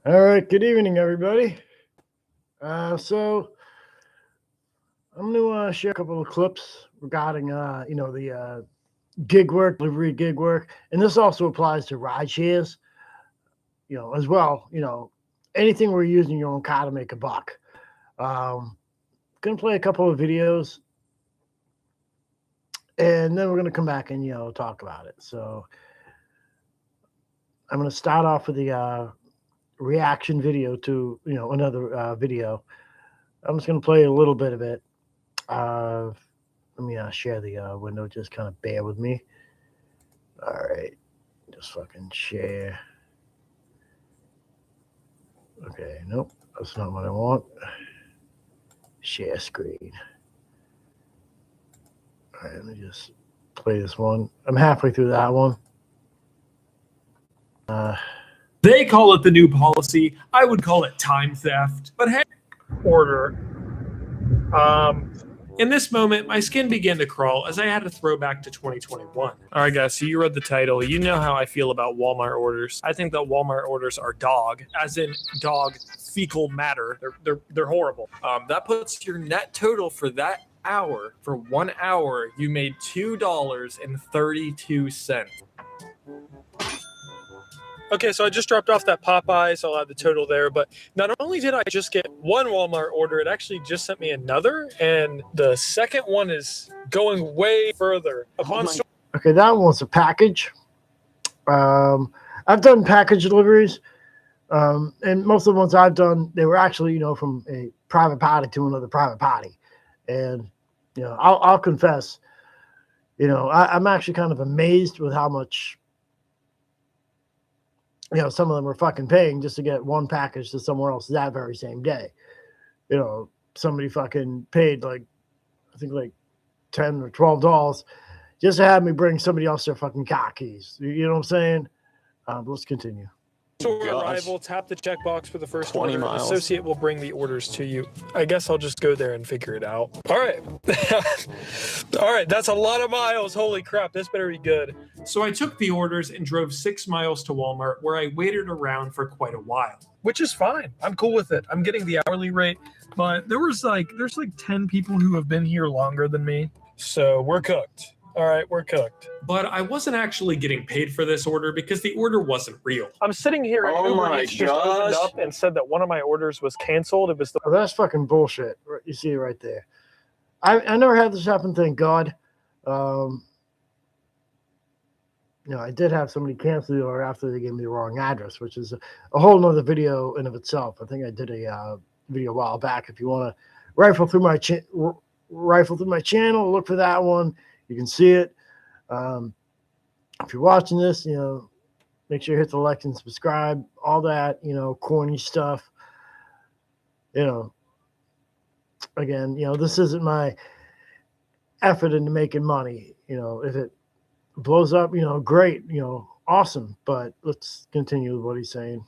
All right, good evening, everybody. So I'm going to share a couple of clips regarding, the gig work, delivery gig work, and this also applies to ride shares, as well. Anything where you're using your own car to make a buck. Going to play a couple of videos, and then we're going to come back and talk about it. So I'm going to start off with the reaction video to another video. I'm just going to play a little bit of it. Let me share the window. Just kind of bear with me. All right. Just fucking share. Okay. Nope. That's not what I want. Share screen. All right. Let me just play this one. I'm halfway through that one. They call it the new policy. I would call it time theft. But hey, order. In this moment, my skin began to crawl as I had a throwback to 2021. All right, guys, so you read the title. You know how I feel about Walmart orders. I think that Walmart orders are dog, as in dog fecal matter. They're horrible. That puts your net total for that hour. For 1 hour, you made $2.32. Okay, so I just dropped off that Popeye, so I'll have the total there. But not only did I just get one Walmart order, it actually just sent me another, and the second one is going way further. Okay, that one's a package. I've done package deliveries, and most of the ones I've done, they were actually, from a private party to another private party. And, I'll confess, I'm actually kind of amazed with how much some of them are fucking paying just to get one package to somewhere else that very same day. Somebody fucking paid I think $10 or $12 just to have me bring somebody else their fucking car keys. You know what I'm saying? Let's continue. Arrival, tap the checkbox for the first 20 order. miles. An associate will bring the orders to you. I guess I'll just go there and figure it out. All right. All right, that's a lot of miles. Holy crap, this better be good. So I took the orders and drove 6 miles to Walmart, where I waited around for quite a while. Which is fine. I'm cool with it. I'm getting the hourly rate, but there's 10 people who have been here longer than me. So we're cooked. All right, we're cooked. But I wasn't actually getting paid for this order because the order wasn't real. I'm sitting here and Uber Eats just opened up and said that one of my orders was canceled. It was the that's fucking bullshit. You see it right there. I never had this happen, thank God. I did have somebody cancel the order after they gave me the wrong address, which is a whole nother video in of itself. I think I did a video a while back. If you want to rifle through my channel, look for that one. You can see it. If you're watching this, make sure you hit the like and subscribe, all that, corny stuff. Again, this isn't my effort into making money. If it blows up, great, awesome. But let's continue with what he's saying.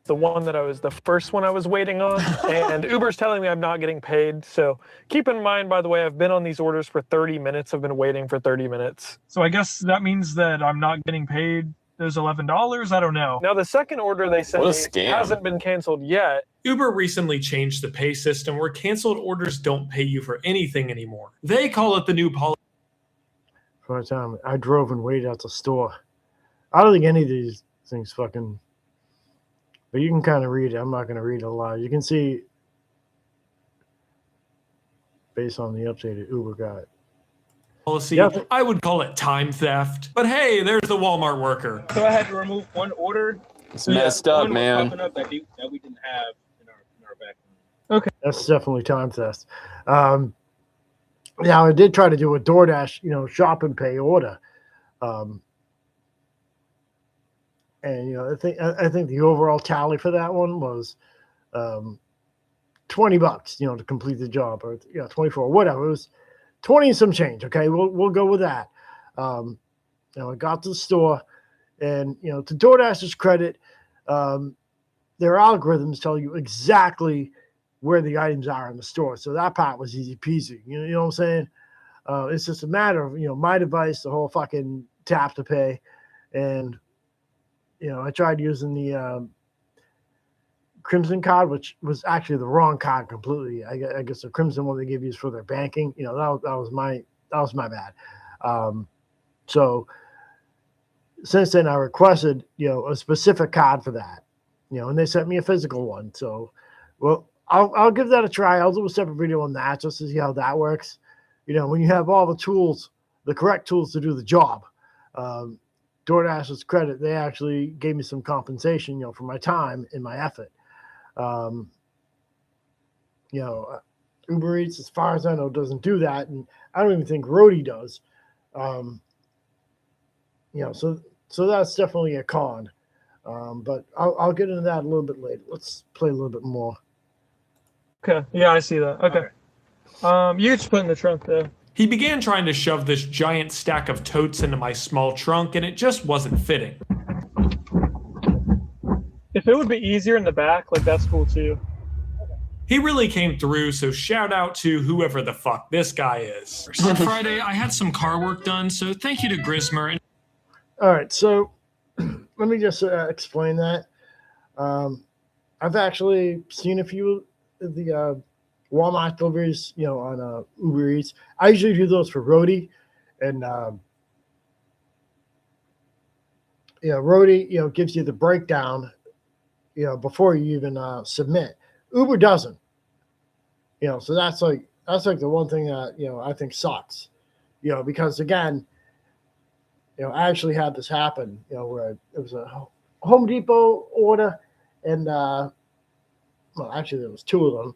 The one that the first one I was waiting on, and Uber's telling me I'm not getting paid. So keep in mind, by the way, I've been on these orders for 30 minutes. I've been waiting for 30 minutes. So I guess that means that I'm not getting paid those $11. I don't know. Now, the second order they sent me hasn't been canceled yet. Uber recently changed the pay system where canceled orders don't pay you for anything anymore. They call it the new policy. For a time, I drove and waited at the store. I don't think any of these things fucking... But you can kind of read it. I'm not going to read it a lot. You can see, based on the updated Uber guide. Policy. Yep. I would call it time theft. But hey, there's the Walmart worker. So I had to remove one order. It's messed up, man. Up that we didn't have in our back. Okay. That's definitely time theft. Now, I did try to do a DoorDash, shop and pay order. And I think the overall tally for that one was $20, to complete the job, or 24, whatever. It was 20 and some change. Okay, we'll go with that. I got to the store, and to DoorDash's credit, their algorithms tell you exactly where the items are in the store. So that part was easy peasy. You know what I'm saying? It's just a matter of my device, the whole fucking tap to pay, and I tried using the Crimson card, which was actually the wrong card completely. I guess the Crimson one they give you is for their banking. You know, that was my bad. So since then, I requested, you know, a specific card for that, you know, and they sent me a physical one. So, well, I'll give that a try. I'll do a separate video on that just to see how that works. You know, when you have all the tools, the correct tools to do the job. DoorDash's credit, they actually gave me some compensation, you know, for my time and my effort. You know, Uber Eats, as far as I know, doesn't do that, and I don't even think Roadie does. You know, so that's definitely a con. But I'll get into that a little bit later. Let's play a little bit more. Okay. Yeah, I see that. Okay. You can just put in the trunk there. He began trying to shove this giant stack of totes into my small trunk, and it just wasn't fitting. If it would be easier in the back, like, that's cool too. He really came through, so shout out to whoever the fuck this guy is. On Friday, I had some car work done, so thank you to Grismer. All right, so let me just explain that. I've actually seen a few of the Walmart deliveries, you know, on Uber Eats. I usually do those for Roadie, and you know, Roadie, you know, gives you the breakdown, you know, before you even submit. Uber doesn't, you know, so that's like the one thing that, you know, I think sucks, you know, because again, you know, I actually had this happen, you know, where it was a Home Depot order, and well, actually there was two of them.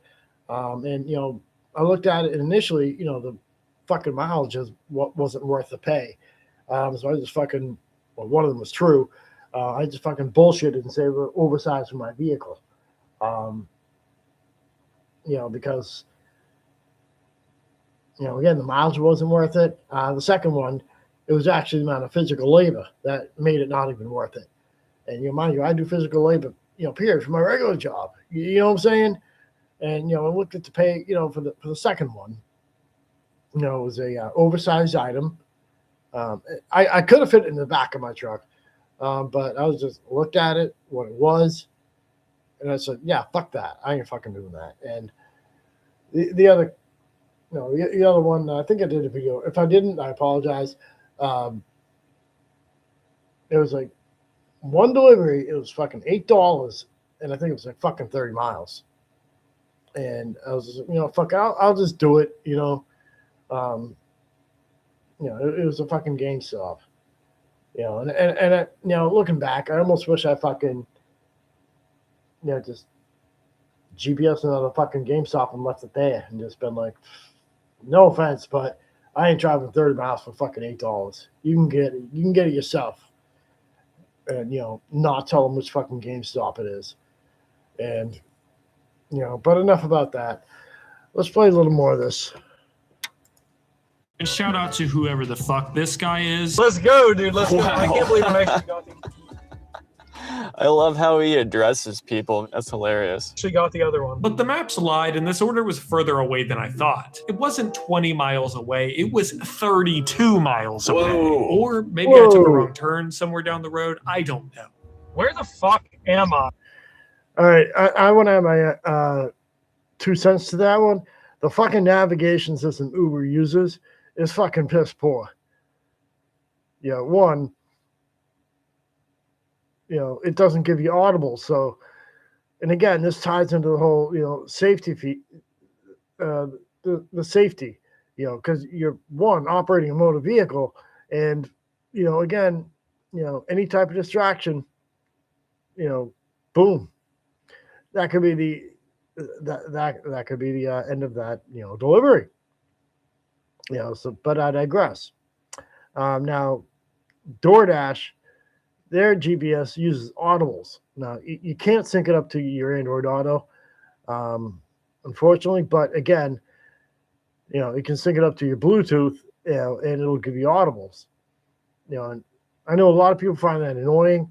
And, you know, I looked at it, and initially, you know, the fucking mileage just wasn't worth the pay. So I just fucking, well, one of them was true. I just fucking bullshitted and said they were oversized for my vehicle. You know, because, you know, again, the mileage wasn't worth it. The second one, it was actually the amount of physical labor that made it not even worth it. And, you know, mind you, I do physical labor, you know, period, for my regular job. You know what I'm saying? And, you know, I looked at the pay, you know, for the second one. You know, it was a oversized item. I could have fit it in the back of my truck, but I was just looked at it, what it was, and I said, yeah, fuck that. I ain't fucking doing that. And the other, you know, the other one, I think I did a video. If I didn't, I apologize. It was like one delivery. It was fucking $8, and I think it was like fucking 30 miles. And I was, you know, fuck, I'll just do it, you know. You know, it was a fucking GameStop, you know, and I, you know, looking back, I almost wish I fucking, you know, just GPS another fucking GameStop and left it there and just been like, no offense, but I ain't driving 30 miles for fucking $8. You can get it yourself, and, you know, not tell them which fucking GameStop it is. And, you know, but enough about that. Let's play a little more of this. And shout out to whoever the fuck this guy is. Let's go, dude. Let's go. I can't believe I actually got the I love how he addresses people. That's hilarious. other one. But the maps lied, and this order was further away than I thought. It wasn't 20 miles away. It was 32 miles away. Or maybe I took a wrong turn somewhere down the road. I don't know. Where the fuck am I? All right, I want to have my 2 cents to that one. The fucking navigation system Uber uses is fucking piss poor. Yeah, one, you know, it doesn't give you audible. So, and again, this ties into the whole, you know, safety fee, the safety, you know, because you're one operating a motor vehicle, and, you know, again, you know, any type of distraction, you know, boom, that could be that could be the end of that, you know, delivery. You know, so, but I digress. Now, DoorDash, their GPS uses audibles. Now, you can't sync it up to your Android Auto, unfortunately. But again, you know, it can sync it up to your Bluetooth, you know, and it'll give you audibles. You know, and I know a lot of people find that annoying.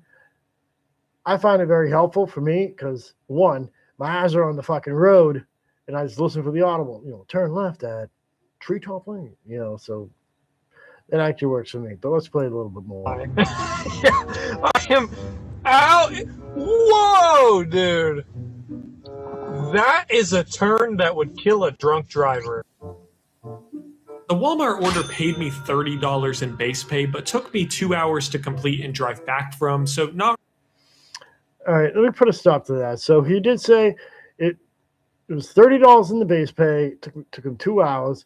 I find it very helpful for me because, one, my eyes are on the fucking road, and I just listen for the audible. You know, turn left at Treetop Lane. You know, so it actually works for me. But let's play a little bit more. I am out. Whoa, dude. That is a turn that would kill a drunk driver. The Walmart order paid me $30 in base pay, but took me 2 hours to complete and drive back from, so not. All right, let me put a stop to that. So he did say it was $30 in the base pay, took him 2 hours.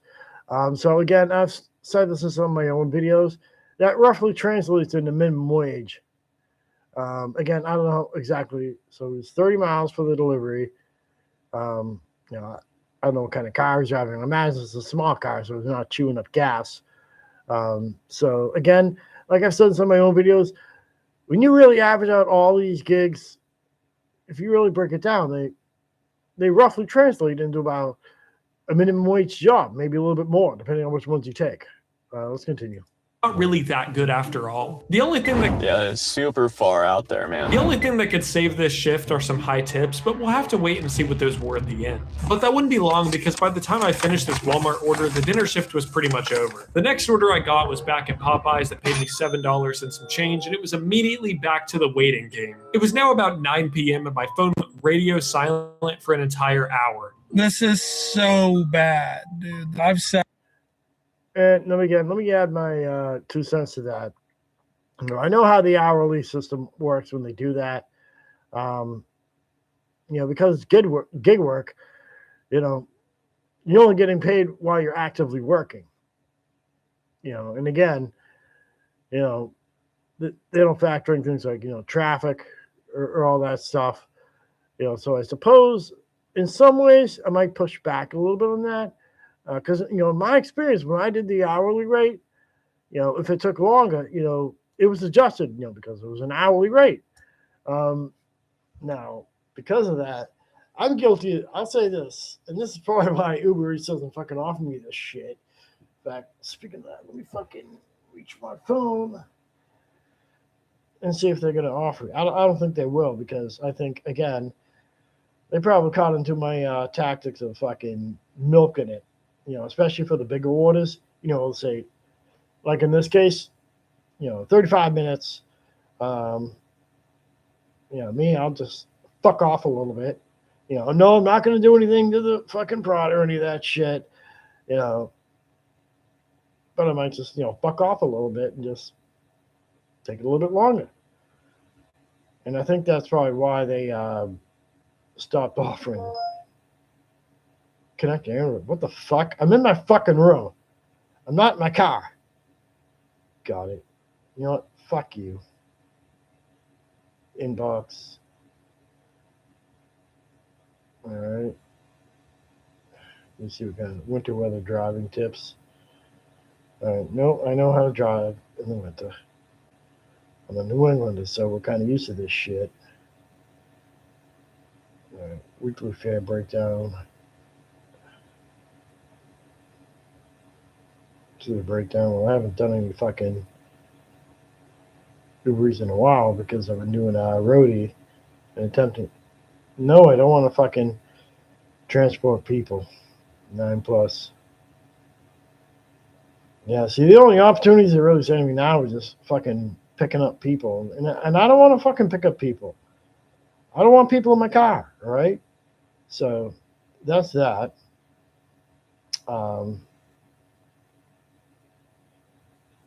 So again, I've said this in some of my own videos. That roughly translates into minimum wage. Again, I don't know exactly. So it was 30 miles for the delivery. You know, I don't know what kind of car he's driving. I imagine it's a small car, so it's not chewing up gas. So again, like I've said in some of my own videos, when you really average out all these gigs, if you really break it down, they roughly translate into about a minimum wage job, maybe a little bit more, depending on which ones you take. Let's continue. Not really that good after all. The only thing that Yeah, it's super far out there, man. The only thing that could save this shift are some high tips, but we'll have to wait and see what those were at the end. But that wouldn't be long because by the time I finished this Walmart order, the dinner shift was pretty much over. The next order I got was back at Popeyes that paid me $7 and some change, and it was immediately back to the waiting game. It was now about 9 p.m. and my phone went radio silent for an entire hour. This is so bad, dude. I've said. And let me add my 2 cents to that. You know, I know how the hourly system works when they do that. You know, because gig work, you know, you're only getting paid while you're actively working. You know, and again, you know, they don't factor in things like, you know, traffic or all that stuff. You know, so I suppose in some ways I might push back a little bit on that. Because, you know, in my experience, when I did the hourly rate, you know, if it took longer, you know, it was adjusted, you know, because it was an hourly rate. Now, because of that, I'm guilty. I'll say this, and this is probably why Uber Eats doesn't fucking offer me this shit. In fact, speaking of that, let me fucking reach my phone and see if they're going to offer it. I don't think they will, because I think, again, they probably caught into my tactics of fucking milking it. You know, especially for the bigger orders, you know, let's say, like in this case, you know, 35 minutes. You know, me, I'll just fuck off a little bit. You know, no, I'm not going to do anything to the fucking prod or any of that shit, you know. But I might just, you know, fuck off a little bit and just take it a little bit longer. And I think that's probably why they stopped offering connecting. What the fuck? I'm in my fucking room. I'm not in my car. Got it. You know what? Fuck you. Inbox. All right. Let's see what kind of winter weather driving tips. All right. No, I know how to drive in the winter. I'm a New Englander, so we're kind of used to this shit. All right. Weekly fare breakdown. To the breakdown. Well, I haven't done any fucking Uber Eats in a while because I've been doing roadie and attempting. No, I don't want to fucking transport people. 9+. Yeah, see, the only opportunities they're really sending me now is just fucking picking up people. And I don't want to fucking pick up people. I don't want people in my car, all right? So that's that.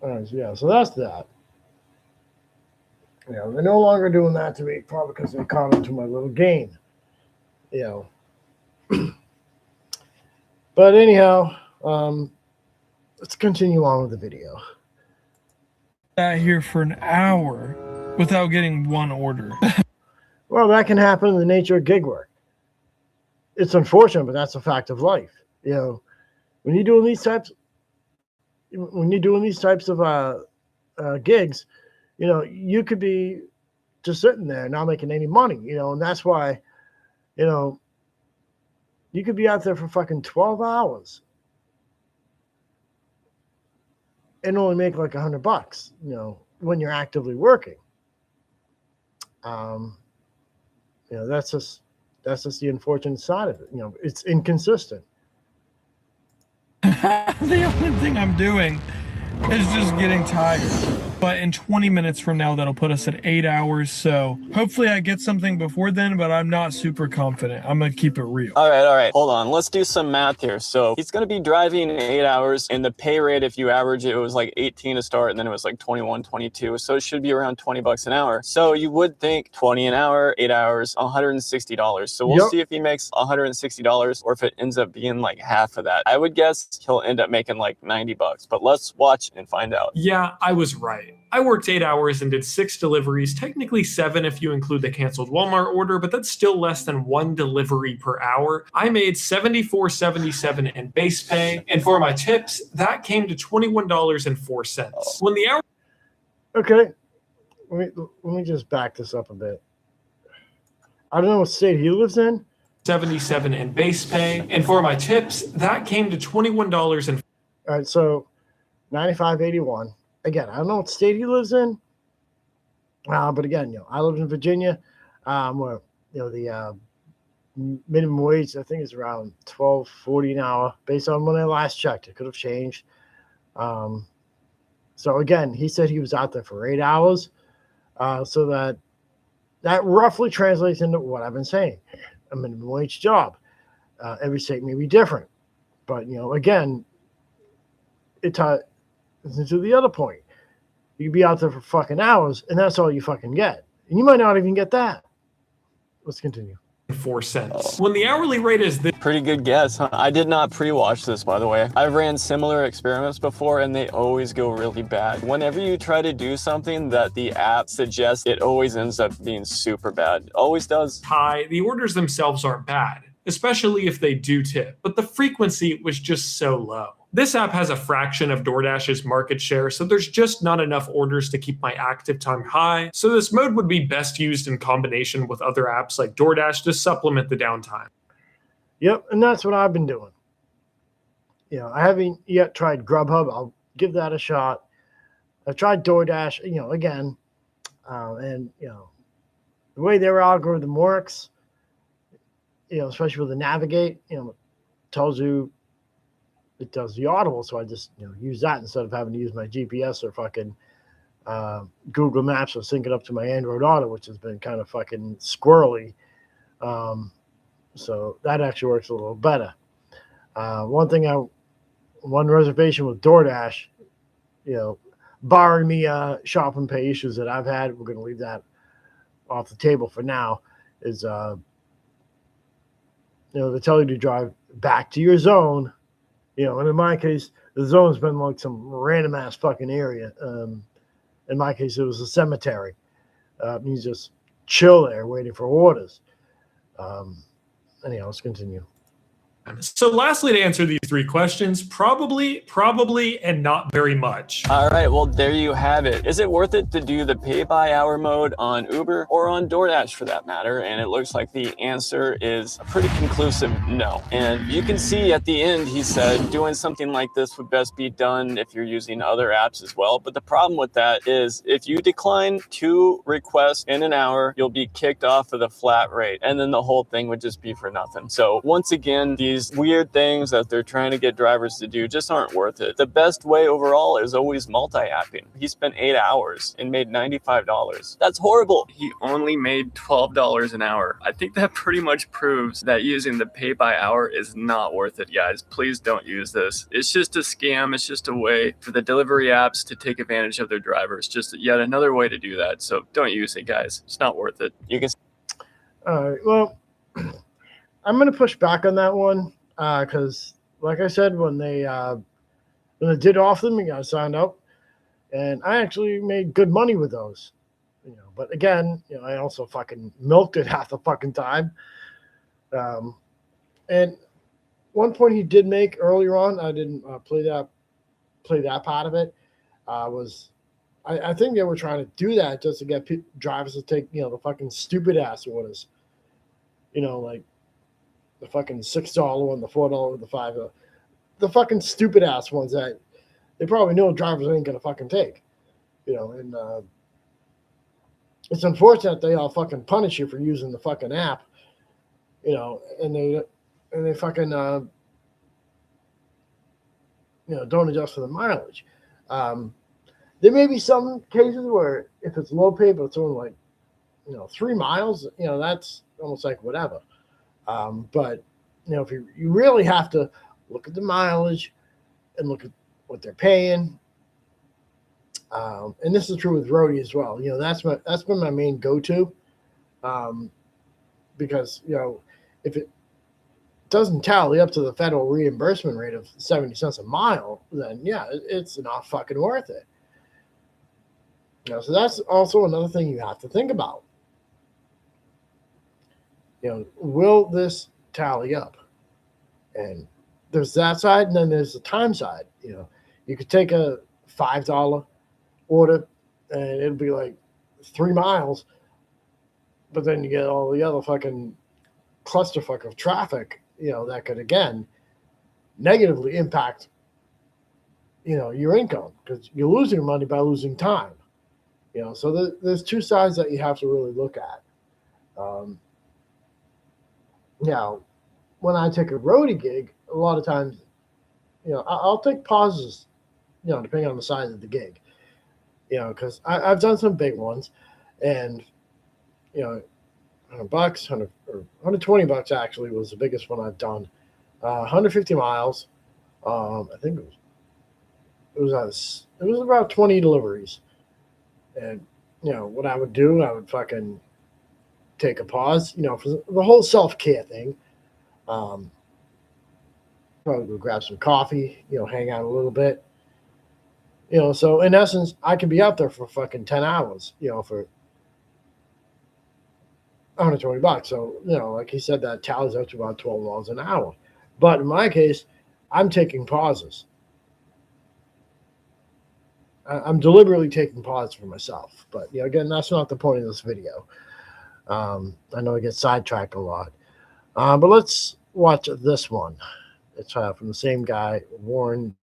All right, so yeah, so that's that. You know, they're no longer doing that to me, probably because they caught into my little game. You know. But anyhow, let's continue on with the video. Sat here for an hour without getting one order. Well, that can happen in the nature of gig work. It's unfortunate, but that's a fact of life. You know, when you're doing these types of gigs, you know, you could be just sitting there not making any money, you know, and that's why, you know, you could be out there for fucking 12 hours and only make like $100, you know, when you're actively working. You know, that's just the unfortunate side of it. You know, it's inconsistent. The only thing I'm doing is just getting tired. But in 20 minutes from now, that'll put us at 8 hours. So hopefully I get something before then, but I'm not super confident. I'm going to keep it real. All right. Hold on. Let's do some math here. So he's going to be driving 8 hours, and the pay rate, if you average it, was like 18 to start, and then it was like 21, 22. So it should be around $20 an hour. So you would think 20 an hour, 8 hours, $160. So we'll see if he makes $160 or if it ends up being like half of that. I would guess he'll end up making like $90, but let's watch and find out. Yeah, I was right. I worked 8 hours and did 6 deliveries, technically 7 if you include the canceled Walmart order, but that's still less than 1 delivery per hour. I made $74.77 in base pay, and for my tips, that came to $21.04. When the hour Okay, let me just back this up a bit. I don't know what state he lives in. 77 in base pay, and for my tips, that came to $21. All right, so 95.81. Again, I don't know what state he lives in, but again, I live in Virginia, where the minimum wage I think is around $12.40 an hour, based on when I last checked. It could have changed. So again, he said he was out there for 8 hours, so that roughly translates into what I've been saying, a minimum wage job. Every state may be different, but again, it ties into the other point. You could be out there for fucking hours, and that's all you fucking get, and you might not even get that. Let's continue. 4 cents. When the hourly rate is this Pretty good guess, huh? I did not pre-watch this, by the way. I've ran similar experiments before, and they always go really bad. Whenever you try to do something that the app suggests, it always ends up being super bad. Always does. high, the orders themselves aren't bad, especially if they do tip, but the frequency was just so low. This app has a fraction of DoorDash's market share, so there's just not enough orders to keep my active time high. So this mode would be best used in combination with other apps like DoorDash to supplement the downtime. Yep, and that's what I've been doing. I haven't yet tried Grubhub. I'll give that a shot. I've tried DoorDash, again, and the way their algorithm works, especially with the Navigate, tells you it does the Audible, so I just use that instead of having to use my GPS or fucking Google Maps or sync it up to my Android Auto, which has been kind of fucking squirrely. So that actually works a little better. One reservation with DoorDash, barring me shop and pay issues that I've had, we're going to leave that off the table for now, is they tell you to drive back to your zone. And in my case, the zone's been like some random ass fucking area. In my case, it was a cemetery. You just chill there waiting for orders. Anyhow, let's continue. So lastly, to answer these 3 questions, probably, and not very much. All right, well, there you have it. Is it worth it to do the pay-by-hour mode on Uber or on DoorDash for that matter? And it looks like the answer is a pretty conclusive no. And you can see at the end, he said, doing something like this would best be done if you're using other apps as well. But the problem with that is if you decline 2 requests in an hour, you'll be kicked off of the flat rate. And then the whole thing would just be for nothing. So once again, these weird things that they're trying to get drivers to do just aren't worth it. The best way overall is always multi-apping. He spent 8 hours and made $95. That's horrible. He only made $12 an hour. I think that pretty much proves that using the pay by hour is not worth it, guys. Please don't use this. It's just a scam. It's just a way for the delivery apps to take advantage of their drivers. Just yet another way to do that. So don't use it, guys. It's not worth it. You can. All right, well, I'm going to push back on that one because, like I said, when they did offer them, you got to sign up, and I actually made good money with those. But again, I also fucking milked it half the fucking time. And one point he did make earlier on, I didn't play that part of it. Was I think they were trying to do that just to get drivers to take the fucking stupid ass orders. Like the fucking $6 one, the $4, the $5, the fucking stupid ass ones that they probably know drivers ain't gonna fucking take. And it's unfortunate they all fucking punish you for using the fucking app. And they fucking don't adjust for the mileage. There may be some cases where if it's low pay, but it's only like, 3 miles, that's almost like whatever. But, if you really have to look at the mileage and look at what they're paying. And this is true with Roadie as well. That's been my main go-to. Because, if it doesn't tally up to the federal reimbursement rate of 70 cents a mile, then yeah, it's not fucking worth it. So that's also another thing you have to think about. Will this tally up? And there's that side, and then there's the time side. You could take a $5 order, and it'd be like 3 miles, but then you get all the other fucking clusterfuck of traffic, that could again negatively impact, your income, because you're losing money by losing time. So there's two sides that you have to really look at. When I take a roadie gig, a lot of times, I'll take pauses, depending on the size of the gig, because I've done some big ones, and, $100, or $120 actually was the biggest one I've done. 150 miles. I think it was about 20 deliveries. And, what I would do, I would fucking take a pause, for the whole self-care thing. Probably go grab some coffee, hang out a little bit. So in essence, I could be out there for fucking 10 hours, for $120. So, like he said, that tallies up to about $12 an hour. But in my case, I'm taking pauses. I'm deliberately taking pauses for myself. But, again, that's not the point of this video. I know I get sidetracked a lot. But let's watch this one. It's from the same guy, Warren.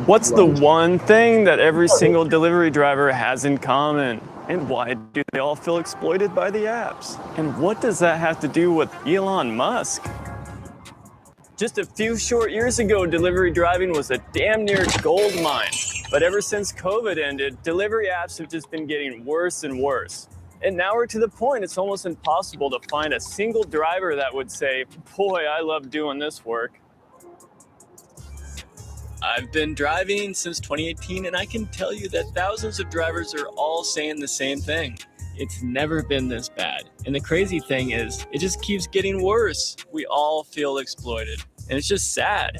What's the one thing that every single delivery driver has in common? And why do they all feel exploited by the apps? And what does that have to do with Elon Musk? Just a few short years ago, delivery driving was a damn near gold mine. But ever since COVID ended, delivery apps have just been getting worse and worse. And now we're to the point it's almost impossible to find a single driver that would say, boy, I love doing this work. I've been driving since 2018, and I can tell you that thousands of drivers are all saying the same thing. It's never been this bad. And the crazy thing is, it just keeps getting worse. We all feel exploited, and it's just sad.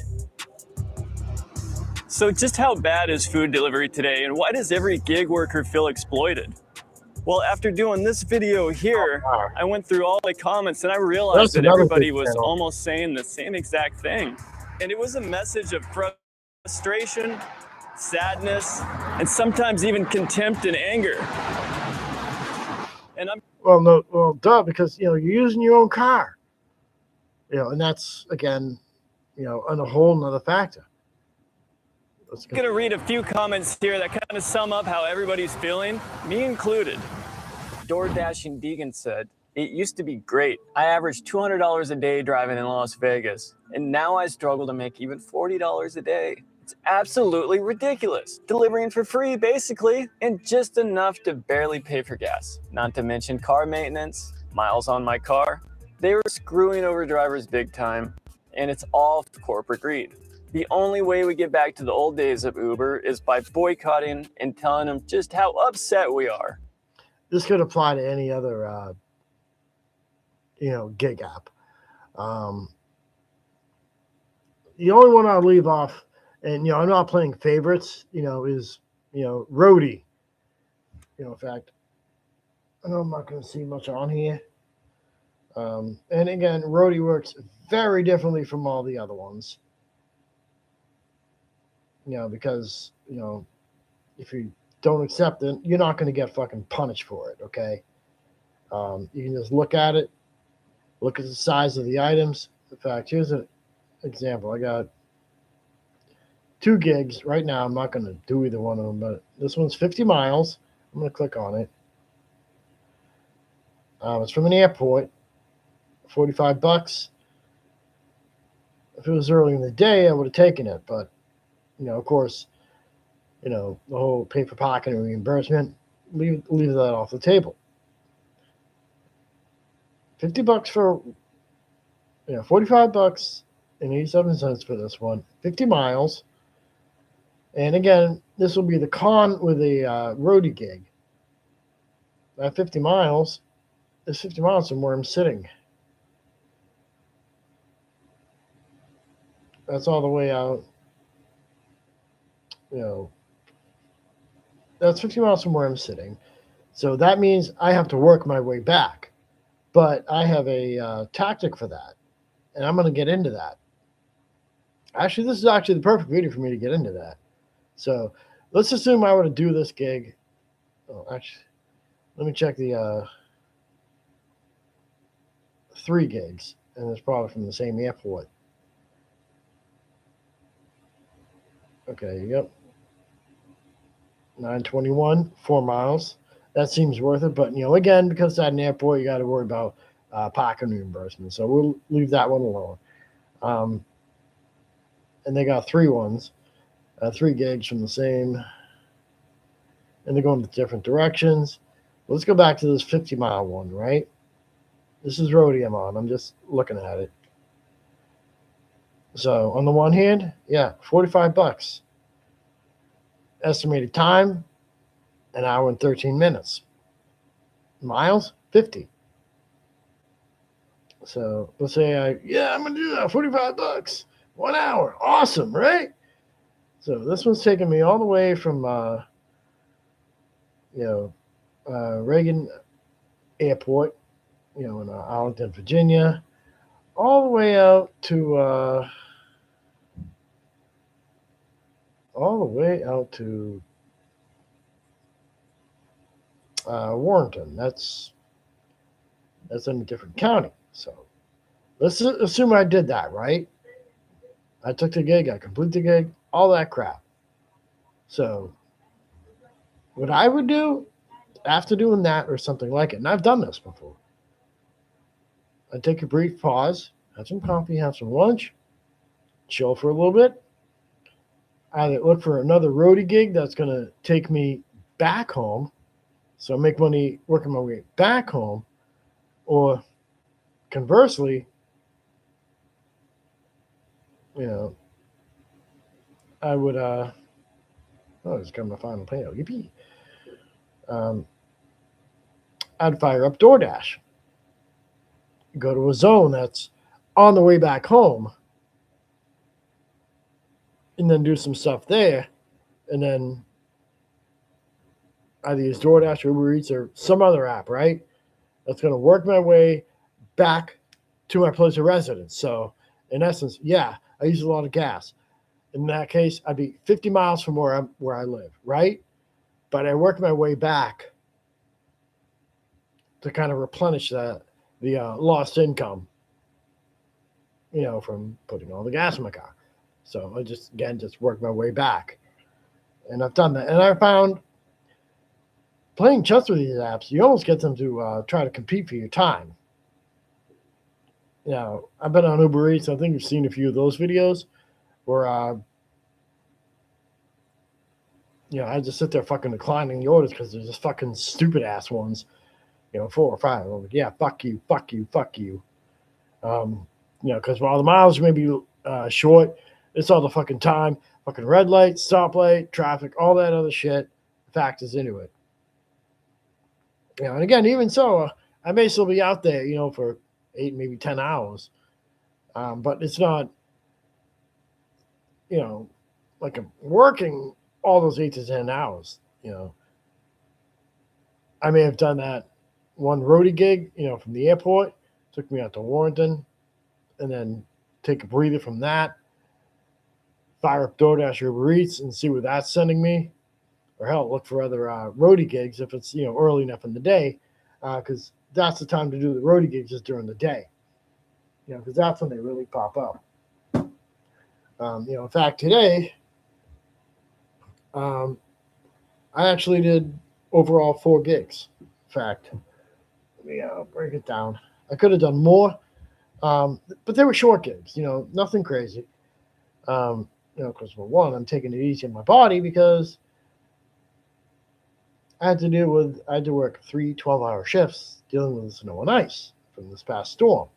So just how bad is food delivery today, and why does every gig worker feel exploited? Well, after doing this video here, I went through all the comments and I realized that everybody was almost saying the same exact thing. And it was a message of frustration, sadness, and sometimes even contempt and anger. And duh, because you're using your own car, and that's again, on a whole nother factor. I'm gonna read a few comments here that kind of sum up how everybody's feeling, me included. DoorDashing Deegan said, "It used to be great. I averaged $200 a day driving in Las Vegas, and now I struggle to make even $40 a day. It's absolutely ridiculous. Delivering for free, basically, and just enough to barely pay for gas. Not to mention car maintenance, miles on my car. They were screwing over drivers big time, and it's all corporate greed. The only way we get back to the old days of Uber is by boycotting and telling them just how upset we are." This could apply to any other, gig app. The only one I'll leave off, and I'm not playing favorites, is Roadie. In fact, I know I'm not going to see much on here. And again, Roadie works very differently from all the other ones. Because if you don't accept it, you're not going to get fucking punished for it. Okay, you can just look at it, look at the size of the items. In fact, here's an example. I got 2 gigs right now. I'm not going to do either one of them, but this one's 50 miles. I'm going to click on it. It's from an airport. $45. If it was early in the day, I would have taken it, but of course, you know, the whole pay for parking and reimbursement, leave that off the table. $50 for, you know, $45 and 87 cents for this one. 50 miles. And again, this will be the con with a roadie gig. That 50 miles is 50 miles from where I'm sitting. That's all the way out. You know, that's 50 miles from where I'm sitting. So that means I have to work my way back. But I have a tactic for that. And I'm going to get into that. Actually, this is actually the perfect video for me to get into that. So let's assume I were to do this gig. Oh, actually, let me check the 3 gigs. And it's probably from the same airport. Okay, yep. 921, 4 miles. That seems worth it. But, you know, again, because it's at an airport, you got to worry about parking reimbursement. So we'll leave that one alone. And they got 3 ones, 3 gigs from the same, and they're going to different directions. Let's go back to this 50-mile one, right? This is roadie I'm on. I'm just looking at it. So on the one hand, yeah, $45. Estimated time, 1 hour and 13 minutes. Miles, 50. So let's say I'm gonna do that, $45, 1 hour, awesome, right? So this one's taking me all the way from Reagan Airport, you know, in Arlington, Virginia, all the way out to Warrenton. That's in a different county. So let's assume I did that, right? I took the gig, I completed the gig, all that crap. So what I would do after doing that or something like it, and I've done this before, I'd take a brief pause, have some coffee, have some lunch, chill for a little bit, either look for another roadie gig that's going to take me back home, so make money working my way back home, or conversely, you know, I would, it's got my final payout, yippee. I'd fire up DoorDash, go to a zone that's on the way back home, and then do some stuff there, and then either use DoorDash or Uber Eats or some other app, right? That's going to work my way back to my place of residence. So, in essence, yeah, I use a lot of gas. In that case, I'd be 50 miles from where I live, right? But I work my way back to kind of replenish the lost income, you know, from putting all the gas in my car. So I just work my way back. And I've done that. And I found playing chess with these apps, you almost get them to try to compete for your time. You know, I've been on Uber Eats. I think you've seen a few of those videos where, you know, I just sit there fucking declining the orders because they're just fucking stupid ass ones. You know, 4 or 5. I'm like, yeah, fuck you, fuck you, fuck you. You know, because while the miles may be short, it's all the fucking time, fucking red light, stoplight, traffic, all that other shit factors into it. You know, and again, even so, I may still be out there, you know, for 8, maybe 10 hours. But it's not, you know, like I'm working all those 8 to 10 hours, you know. I may have done that one roadie gig, you know, from the airport, took me out to Warrenton, and then take a breather from that, fire up DoorDash or Uber Eats and see where that's sending me. Or hell, look for other roadie gigs if it's, you know, early enough in the day, because that's the time to do the roadie gigs is during the day, you know, because that's when they really pop up. You know, in fact, today, I actually did overall 4 gigs. In fact, let me break it down. I could have done more, but they were short gigs, you know, nothing crazy. You know, because for one, I'm taking it easy on my body because I had to work 3 12-hour shifts dealing with snow and ice from this past storm.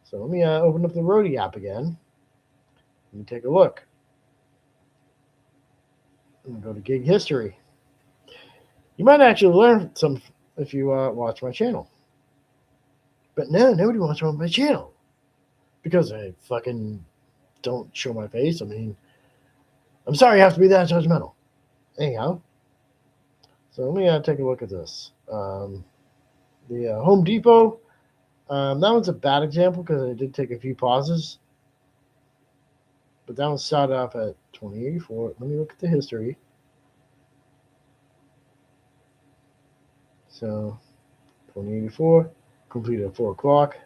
So let me open up the Roadie app again. Let me take a look. I'm going to go to gig history. You might actually learn some if you watch my channel. But no, nobody wants on my channel because I fucking don't show my face. I mean, I'm sorry you have to be that judgmental. Anyhow, so let me take a look at this. The Home Depot, that one's a bad example because I did take a few pauses. But that one started off at 2084. Let me look at the history. So 2084, completed at 4 o'clock.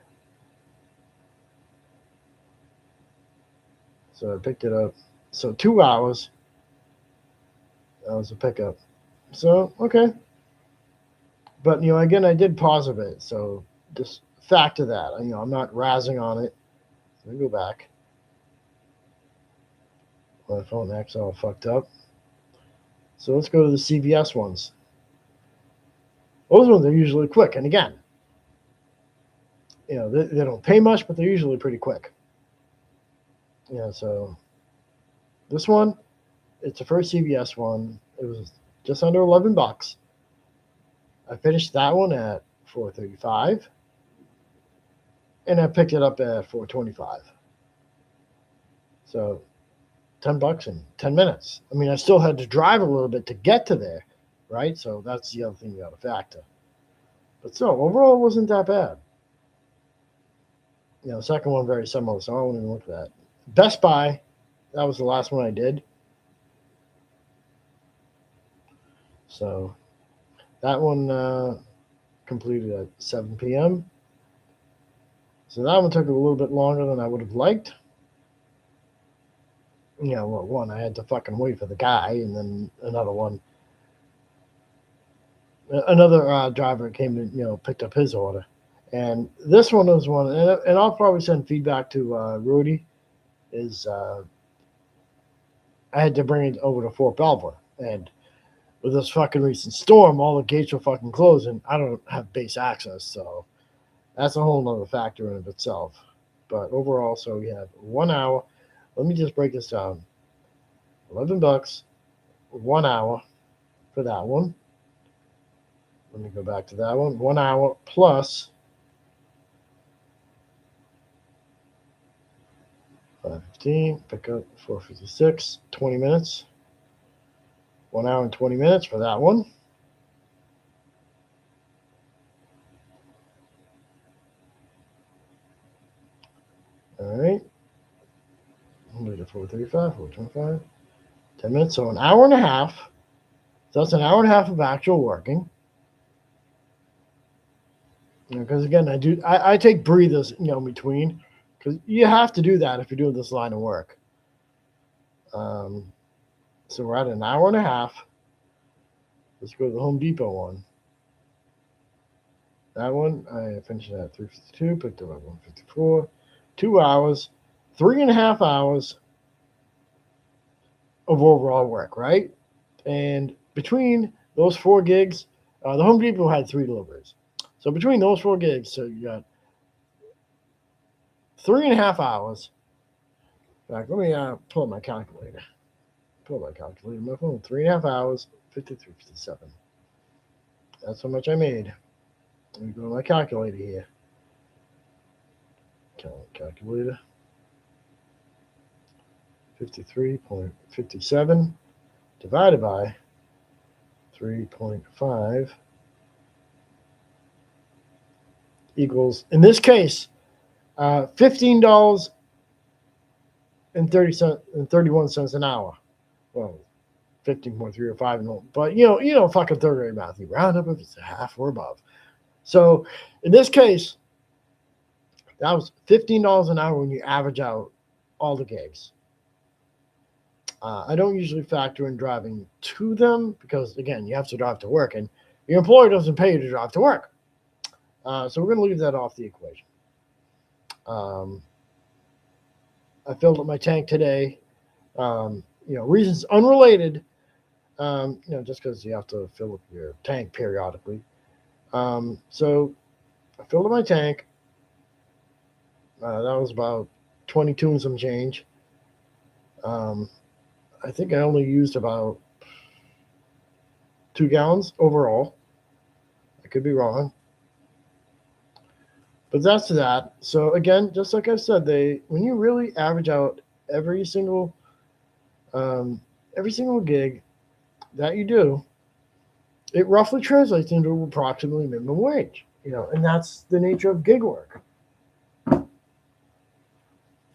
So I picked it up. So 2 hours. That was a pickup. So, okay. But, again, I did pause a bit. So just factor that. I'm not razzing on it. So let me go back. My phone acts all fucked up. So let's go to the CVS ones. Those ones are usually quick. And again, they don't pay much, but they're usually pretty quick. So this one, it's the first CVS one. It was just under $11. I finished that one at $4.35, and I picked it up at $4.25. So $10 in 10 minutes. I mean, I still had to drive a little bit to get to there, right? So that's the other thing you got to factor. But so overall, it wasn't that bad. The second one very similar, so I won't even look at that. Best Buy, that was the last one I did. So that one completed at 7 p.m. So that one took a little bit longer than I would have liked. One, I had to fucking wait for the guy, and then another driver came and, picked up his order. And this one was one, and I'll probably send feedback to Rudy, is I had to bring it over to Fort Belvoir. And with this fucking recent storm, all the gates were fucking closed, and I don't have base access. So that's a whole nother factor in of itself. But overall, so we have 1 hour. Let me just break this down. $11, 1 hour for that one. Let me go back to that one. 1 hour plus 5:15, pick up 4:56, 20 minutes. 1 hour and 20 minutes for that one. All right. I'm going to 4:35, 4:25, 10 minutes. So an hour and a half. So that's an hour and a half of actual working. Because again, I take breathers, in between, because you have to do that if you're doing this line of work. So we're at an hour and a half. Let's go to the Home Depot one. That one, I finished at 3:52, picked up at 1:54. 2 hours, 3.5 hours of overall work, right? And between those 4 gigs, the Home Depot had 3 deliveries. So between those 4 gigs, so you got 3.5 hours. In fact, let me pull up my calculator. My phone, 3.5 hours, 53.57. That's how much I made. Let me go to my calculator here. Calculator. 53.57 divided by 3.5 equals, in this case, $15 and 31 cents an hour. Well, 15.305 and all, but fucking third grade math. You round up if it's a half or above. So in this case, that was $15 an hour when you average out all the gigs. I don't usually factor in driving to them because, again, you have to drive to work, and your employer doesn't pay you to drive to work. So we're going to leave that off the equation. I filled up my tank today. Reasons unrelated. Just because you have to fill up your tank periodically. So I filled up my tank. That was about 22 and some change. I think I only used about 2 gallons overall. I could be wrong. But that's that. So again, just like I said, when you really average out every single gig that you do, it roughly translates into approximately minimum wage. And that's the nature of gig work.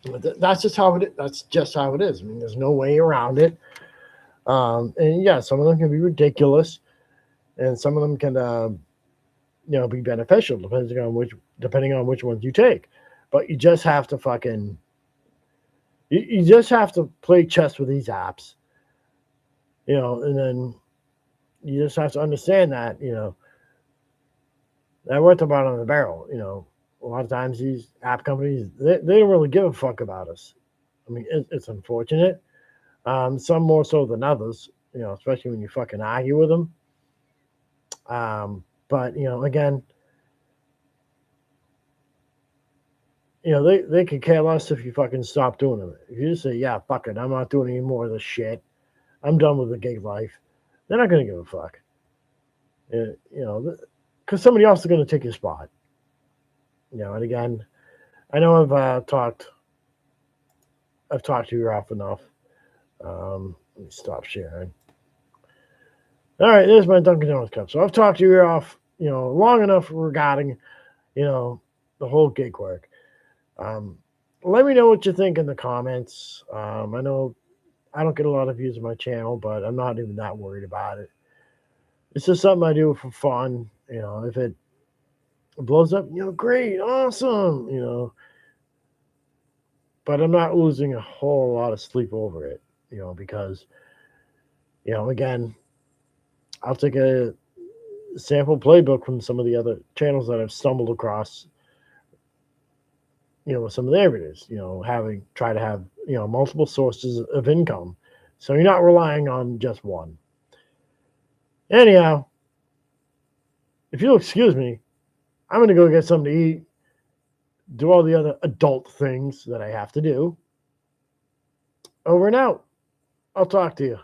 That's just how it is. That's just how it is. I mean, there's no way around it. And yeah, some of them can be ridiculous, and some of them can, be beneficial depending on which ones you take. But you just have to you just have to play chess with these apps, and then you just have to understand that, that worth about on the barrel. A lot of times these app companies, they don't really give a fuck about us. I mean, it's unfortunate. Some more so than others, especially when you fucking argue with them. But, again, they could care less if you fucking stop doing them. If you just say, yeah, fuck it, I'm not doing any more of this shit, I'm done with the gig life, they're not going to give a fuck. Because somebody else is going to take your spot. And again, I know I've talked to you off enough. Let me stop sharing. All right, there's my Dunkin' Donuts cup. So I've talked to you off, long enough regarding, the whole gig work. Let me know what you think in the comments. I know I don't get a lot of views on my channel, but I'm not even that worried about it. It's just something I do for fun. If it blows up, great, awesome, but I'm not losing a whole lot of sleep over it, because, again, I'll take a sample playbook from some of the other channels that I've stumbled across, with some of their videos, try to have, multiple sources of income. So you're not relying on just one. Anyhow, if you'll excuse me, I'm going to go get something to eat, do all the other adult things that I have to do. Over and out. I'll talk to you.